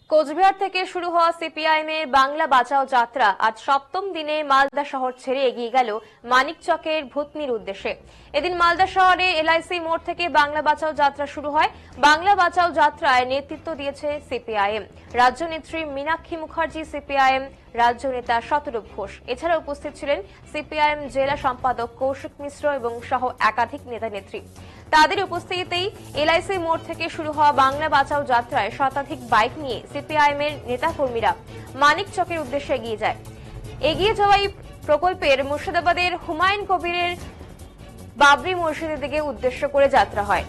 কোচবিহার থেকে শুরু হওয়া সিপিআইএম এর বাংলা বাঁচাও যাত্রা আজ সপ্তম দিনে মালদা শহর ছেড়ে এগিয়ে গেল মানিকচকের ভূতনির উদ্দেশ্যে। এদিন মালদা শহরে এলআইসি মোড় থেকে বাংলা বাঁচাও যাত্রা শুরু হয়। বাংলা বাঁচাও যাত্রায় নেতৃত্ব দিয়েছে সিপিআইএম রাজ্য নেত্রী মীনাক্ষী মুখার্জি, সিপিআইএম রাজ্য নেতা শতরূপ ঘোষ। এছাড়া উপস্থিত ছিলেন সিপিআইএম জেলা সম্পাদক কৌশিক মিশ্র এবং সহ একাধিক নেতা নেত্রী। তাদের উপস্থিতিতেই এলআইসি মোড় থেকে শুরু হওয়া বাংলা বাঁচাও যাত্রায় শতাধিক বাইক নিয়ে সিপিআইএম এর নেতাকর্মীরা মানিকচকের উদ্দেশ্যে এগিয়ে যায়। এগিয়ে যাওয়া এই প্রকল্পের মুর্শিদাবাদের হুমায়ুন কবিরের বাবরি মসজিদের দিকে উদ্দেশ্য করে যাত্রা হয়।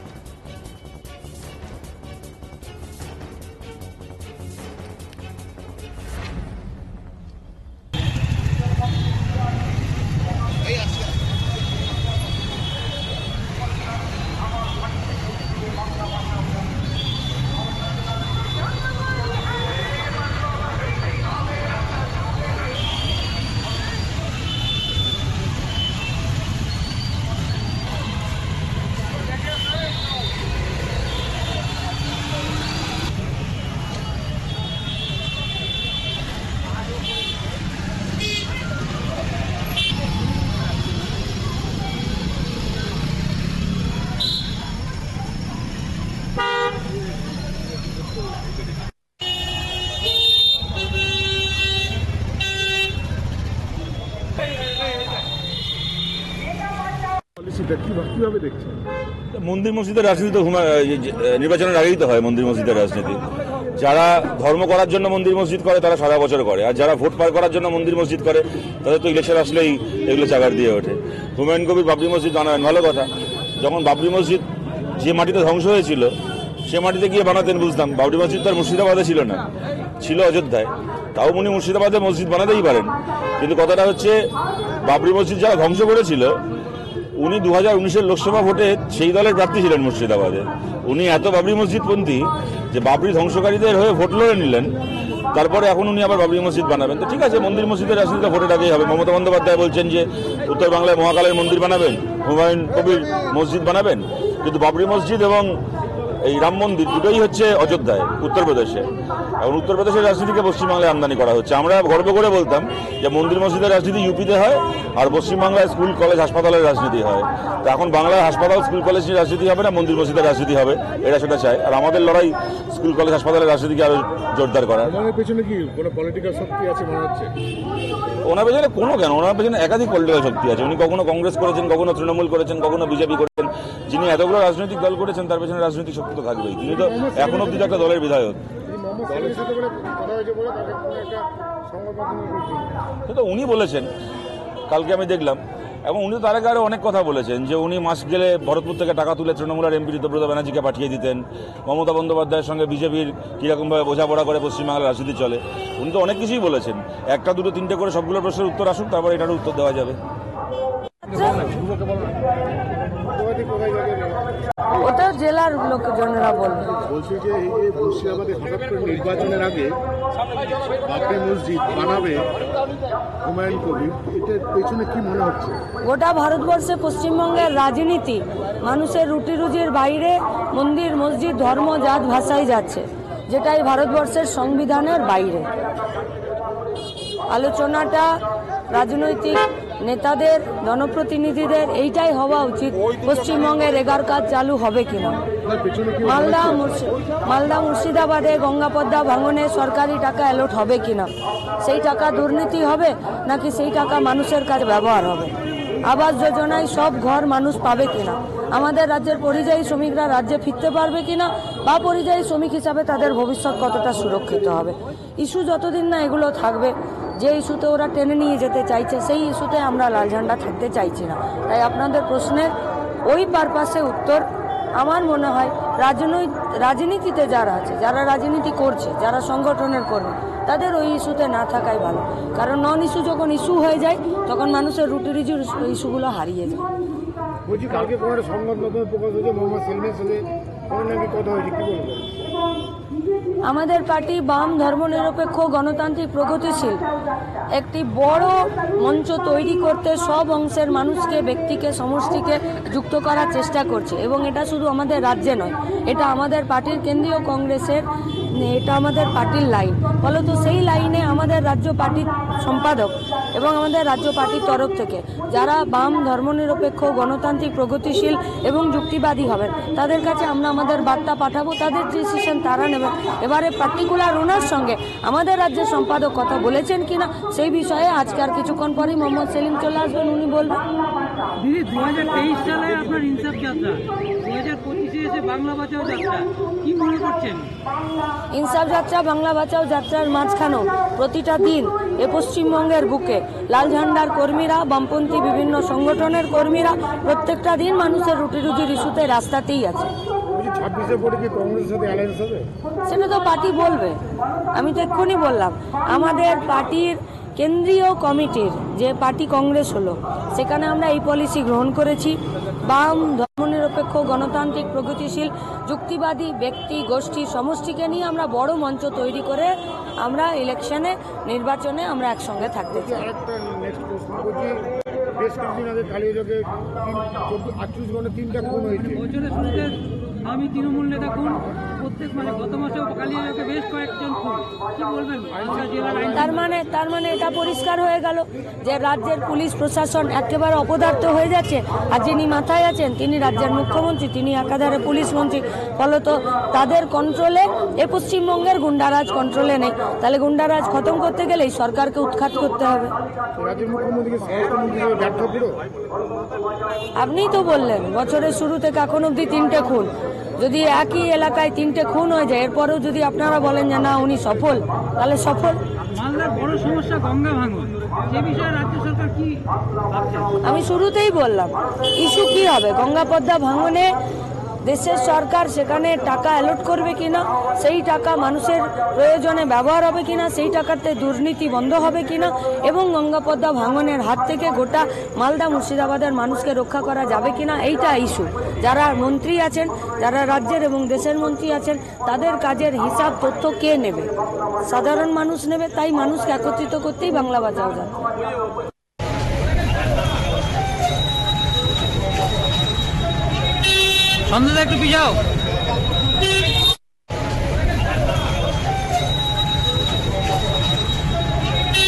মন্দির মসজিদের রাজনীতি তো নির্বাচনের আগেই তো হয়। মন্দির মসজিদের রাজনীতি যারা ধর্ম করার জন্য মন্দির মসজিদ করে তারা সারা বছর করে, আর যারা ভোট পার করার জন্য মন্দির মসজিদ করে তাদের তো ইলেকশন আসলেই এগুলো চাগার দিয়ে ওঠে। হুমায়ুন কবির বাবরি মসজিদ বানাবেন, ভালো কথা। যখন বাবরি মসজিদ যে মাটিতে ধ্বংস হয়েছিল সে মাটিতে গিয়ে বানাতেন বুঝতাম। বাবরি মসজিদ তো আর মুর্শিদাবাদে ছিল না, ছিল অযোধ্যায়। তাও উনি মুর্শিদাবাদে মসজিদ বানাতেই পারেন, কিন্তু কথাটা হচ্ছে বাবরি মসজিদ যারা ধ্বংস করেছিল উনি 2019-এর লোকসভা ভোটে সেই দলের প্রার্থী ছিলেন মুর্শিদাবাদে। উনি এত বাবরি মসজিদপন্থী যে বাবরি ধ্বংসকারীদের হয়ে ভোট লড়ে নিলেন, তারপরে এখন উনি আবার বাবরি মসজিদ বানাবেন। তো ঠিক আছে, মন্দির মসজিদের রাজনীতিটা ভোটের আগেই হবে। মমতা বন্দ্যোপাধ্যায় বলছেন যে উত্তর বাংলায় মহাকালের মন্দির বানাবেন, হুমায়ুন কবির মসজিদ বানাবেন, কিন্তু বাবরি মসজিদ এবং এই রাম মন্দির দুটোই হচ্ছে অযোধ্যায়, উত্তরপ্রদেশে। এখন উত্তরপ্রদেশের রাজনীতিকে পশ্চিমবাংলায় আমদানি করা হচ্ছে। আমরা গর্ব করে বলতাম যে মন্দির মসজিদের রাজনীতি ইউপিতে হয় আর পশ্চিমবাংলায় স্কুল কলেজ হাসপাতালের রাজনীতি হয়। তো এখন বাংলায় হাসপাতাল স্কুল কলেজের রাজনীতি হবে না, মন্দির মসজিদের রাজনীতি হবে, এরা সেটা চায়। আর আমাদের লড়াই স্কুল কলেজ হাসপাতালের রাজনীতিকে আরো জোরদার করা। ওনার পেছনে কি কোনো পলিটিক্যাল শক্তি আছে মনে হচ্ছে? ওনার পেছনে কোনো কেন, ওনার পেছনে একাধিক পলিটিক্যাল শক্তি আছে। উনি কখনো কংগ্রেস করেছেন, কখনো তৃণমূল করেছেন, কখনো বিজেপি করেছেন। যিনি এতগুলো রাজনৈতিক দল করেছেন তার পেছনে রাজনৈতিক শক্তি তো থাকবেই। তিনি তো এখন অব্দি একটা দলের বিধায়ক। সেটা উনি বলেছেন, কালকে আমি দেখলাম। এবং উনি তার আগে আরও অনেক কথা বলেছেন যে উনি মাস গেলে ভরতপুর থেকে টাকা তুলে তৃণমূলের এমপি ঋতব্রত ব্যানার্জিকে পাঠিয়ে দিতেন। মমতা বন্দ্যোপাধ্যায়ের সঙ্গে বিজেপির কীরকমভাবে বোঝাপড়া করে পশ্চিমবাংলার রাজনীতি চলে। উনি তো অনেক কিছুই বলেছেন। একটা দুটো তিনটে করে সবগুলো প্রশ্নের উত্তর আসুক, তারপর এটারও উত্তর দেওয়া যাবে। ওটা জেলার লোকজনেরা বলবে। বলছি যে এই যে মুর্শিদাবাদে হঠাৎ করে নির্বাচনের আগে বাবরি মসজিদ বানাবে হুমায়ুন কবির, এটার পেছনে কি মনে হচ্ছে? গোটা ভারতবর্ষে পশ্চিমবঙ্গের রাজনীতি মানুষের রুটি রুজির বাইরে মন্দির মসজিদ ধর্ম জাত ভাষায় যাচ্ছে, যেটাই ভারতবর্ষের সংবিধানের বাইরে। আলোচনাটা রাজনৈতিক নেতাদের জনপ্রতিনিধিদের এইটাই হওয়া উচিত, পশ্চিমবঙ্গের রেগার কাজ চালু হবে কিনা। মালদা মুর্শিদাবাদে গঙ্গাপদ্মা ভাঙনে সরকারি টাকা অ্যালট হবে কিনা, সেই টাকা দুর্নীতি হবে নাকি সেই টাকা মানুষের কাছে ব্যবহার হবে। আবাস যোজনায় সব ঘর মানুষ পাবে কিনা, আমাদের রাজ্যের পরিযায়ী শ্রমিকরা রাজ্যে ফিরতে পারবে কিনা, বা পরিযায়ী শ্রমিক হিসাবে তাদের ভবিষ্যৎ কতটা সুরক্ষিত হবে। ইস্যু যতদিন না এগুলো থাকবে, যে ইস্যুতে ওরা টেনে নিয়ে যেতে চাইছে সেই ইস্যুতে আমরা লাল ঝান্ডা থাকতে চাইছি না। তাই আপনাদের প্রশ্নের ওই পারপাসে উত্তর আমার মনে হয় রাজনীতিতে যারা আছে, যারা রাজনীতি করছে, যারা সংগঠনের কর্মী, তাদের ওই ইস্যুতে না থাকাই ভালো। কারণ নন ইস্যু যখন ইস্যু হয়ে যায় তখন মানুষের রুটি রুজির ইস্যুগুলো হারিয়ে যায়। বলছি কালকে কোনো একটা সংবাদ মাধ্যমে প্রকাশ হয়েছে মোহাম্মদ সেলিমের সাথে কোনো নাকি কথা হয়েছে, কি বলবো? আমাদের পার্টি বাম ধর্মনিরপেক্ষ গণতান্ত্রিক প্রগতিশীল একটি বড় মঞ্চ তৈরি করতে সব অংশের মানুষকে, ব্যক্তিকে, সমষ্টিকে যুক্ত করার চেষ্টা করছে। এবং এটা শুধু আমাদের রাজ্যে নয়, এটা আমাদের পার্টির কেন্দ্রীয় কংগ্রেসের, এটা আমাদের পার্টির লাইন। ফলত সেই লাইনে আমাদের রাজ্য পার্টির সম্পাদক এবং আমাদের রাজ্য পার্টির তরফ থেকে যারা বাম ধর্মনিরপেক্ষ গণতান্ত্রিক প্রগতিশীল এবং যুক্তিবাদী হবেন তাদের কাছে আমরা আমাদের বার্তা পাঠাবো, তাদের ডিসিশন তারা নেবেন। এবারে পার্টিকুলার ওনার সঙ্গে আমাদের রাজ্যের সম্পাদক কথা বলেছেন কিনা সেই বিষয়ে আজকে আর কিছুক্ষণ পরেই মোহাম্মদ সেলিম চলে আসবেন, উনি বলবেন। দিদি 2023 সালে আপনার ইনসাফ যাত্রা, 2025-এ এসে বাংলা বাঁচাও যাত্রা, কি মনে করছেন? ইনসাফ যাত্রা, বাংলা বাঁচাও যাত্রার মাঝখানেও প্রতিটা দিন এ পশ্চিমবঙ্গের বুকে লাল ঝান্ডার কর্মীরা, বামপন্থী বিভিন্ন সংগঠনের কর্মীরা প্রত্যেকটা দিন মানুষের রুটি রুজির ইস্যুতে রাস্তাতেই আছে। 26-এ ভোটে কি কংগ্রেসের সাথে অ্যালায়েন্স হবে? সেটা তো পার্টি বলবে। আমি তো এক্ষুনি বললাম আমাদের পার্টির কেন্দ্রীয় কমিটির যে পার্টি কংগ্রেস হলো সেখানে আমরা এই পলিসি গ্রহণ করেছি। বাম ধর্মনিরপেক্ষ গণতান্ত্রিক প্রগতিশীল যুক্তিবাদী ব্যক্তি, গোষ্ঠী, সমষ্টিকে নিয়ে আমরা বড় মঞ্চ তৈরি করে আমরা ইলেকশনে, নির্বাচনে আমরা একসঙ্গে থাকতে চাই। আরেকটা নেক্সট প্রশ্ন করছি, বেশ কিছুদিন আগে কালিয়াচকে 38 ঘন্টা 3টা খুন হয়েছে। বছরের শুরুতে আমি তৃণমূল নেতা খুন, প্রত্যেক গত মাসেও কালিয়াচকে বেশ কয়েকজন খুন, কি বলবেন? জেলার আইন তার মানে এটা পরিষ্কার হয়ে গেল যে রাজ্যের পুলিশ প্রশাসন একেবারে অপদার্থ হয়ে যাচ্ছে, আর যিনি মাথায় আছেন তিনি রাজ্যের মুখ্যমন্ত্রী, তিনি একাধারে পুলিশ মন্ত্রী। ফলত তাদের কন্ট্রোলে এ পশ্চিমবঙ্গের গুন্ডারাজ কন্ট্রোলে নেই। তাহলে গুন্ডারাজ খতম করতে গেলেই সরকারকে উৎখাত করতে হবে। রাজ্যের মুখ্যমন্ত্রীকে স্বরাষ্ট্রমন্ত্রী হিসেবে ব্যর্থ পুরো। আপনিই তো বললেন বছরের শুরু থেকে এখন অবধি 3টে খুন। যদি একই এলাকায় 3টে খুন হয়ে যায়, এরপরেও যদি আপনারা বলেন যে না উনি সফল, তাহলে সফল। মালদার বড় সমস্যা গঙ্গা ভাঙন, সে বিষয়ে রাজ্য সরকার কি ভাবছে? আমি শুরুতেই বললাম ইস্যু কি হবে, গঙ্গা পদ্মা ভাঙনে দেশের সরকার সেখানে টাকা অ্যালট করবে কিনা, সেই টাকা মানুষের প্রয়োজনে ব্যবহার হবে কিনা, সেই টাকাতে দুর্নীতি বন্ধ হবে কিনা, এবং গঙ্গা পদ্মা ভাঙনের হাত থেকে গোটা মালদা মুর্শিদাবাদের মানুষকে রক্ষা করা যাবে কিনা, এইটা ইস্যু। যারা মন্ত্রী আছেন, যারা রাজ্যের এবং দেশের মন্ত্রী আছেন, তাদের কাজের হিসাব তথ্য কে নেবে? সাধারণ মানুষ নেবে। তাই মানুষকে একত্রিত করতেই বাংলা বাঁচাও যাত্রা। সন্ধ্যা একটু পিছাও।